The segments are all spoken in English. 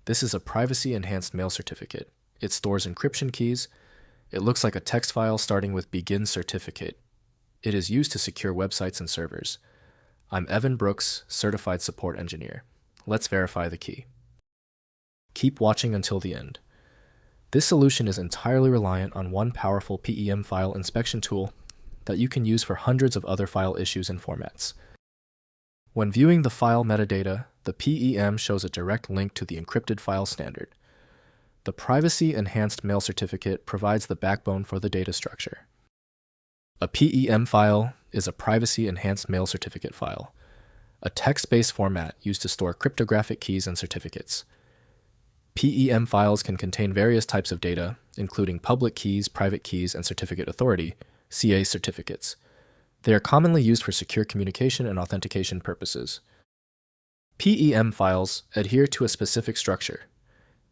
This is a privacy-enhanced mail certificate. It stores encryption keys. It looks like a text file starting with begin certificate. It is used to secure websites and servers. I'm Evan Brooks, Certified Support Engineer. Let's verify the key. Keep watching until the end. This solution is entirely reliant on one powerful PEM file inspection tool that you can use for hundreds of other file issues and formats. When viewing the file metadata, the PEM shows a direct link to the encrypted file standard. The privacy-enhanced mail certificate provides the backbone for the data structure. A PEM file is a privacy-enhanced mail certificate file, a text-based format used to store cryptographic keys and certificates. PEM files can contain various types of data, including public keys, private keys, and certificate authority, CA certificates. They are commonly used for secure communication and authentication purposes. PEM files adhere to a specific structure,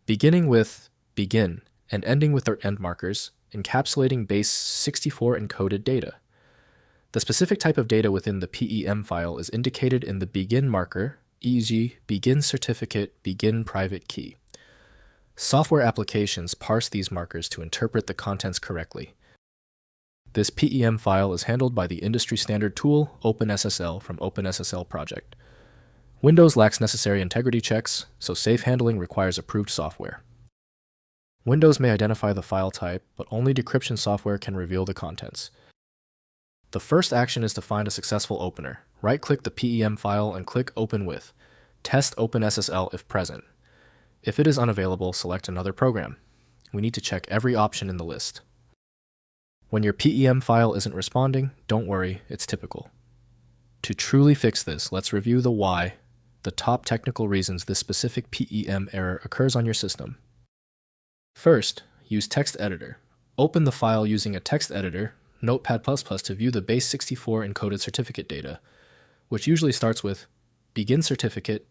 beginning with begin and ending with their end markers, encapsulating base 64 encoded data. The specific type of data within the PEM file is indicated in the begin marker, e.g., begin certificate, begin private key. Software applications parse these markers to interpret the contents correctly. This PEM file is handled by the industry standard tool OpenSSL from OpenSSL project. Windows lacks necessary integrity checks, so safe handling requires approved software. Windows may identify the file type, but only decryption software can reveal the contents. The first action is to find a successful opener. Right-click the PEM file and click Open with. Test OpenSSL if present. If it is unavailable, select another program. We need to check every option in the list. When your PEM file isn't responding, don't worry, it's typical. To truly fix this, let's review the why, the top technical reasons this specific PEM error occurs on your system. First, use text editor. Open the file using a text editor, Notepad++, to view the base 64 encoded certificate data, which usually starts with begin certificate.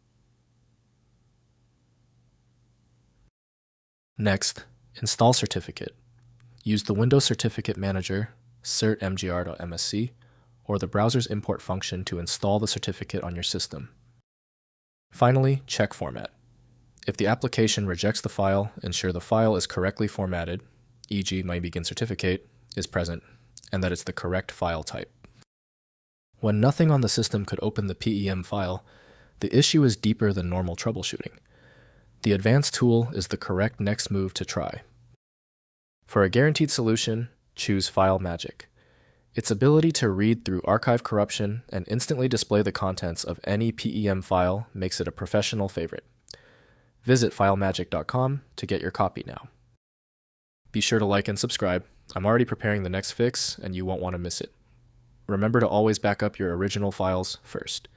Next, install certificate. Use the Windows Certificate Manager, certmgr.msc, or the browser's import function to install the certificate on your system. Finally, check format. If the application rejects the file, ensure the file is correctly formatted, e.g. my begin certificate, is present, and that it's the correct file type. When nothing on the system could open the PEM file, the issue is deeper than normal troubleshooting. The advanced tool is the correct next move to try. For a guaranteed solution, choose File Magic. Its ability to read through archive corruption and instantly display the contents of any PEM file makes it a professional favorite. Visit filemagic.com to get your copy now. Be sure to like and subscribe. I'm already preparing the next fix, and you won't want to miss it. Remember to always back up your original files first.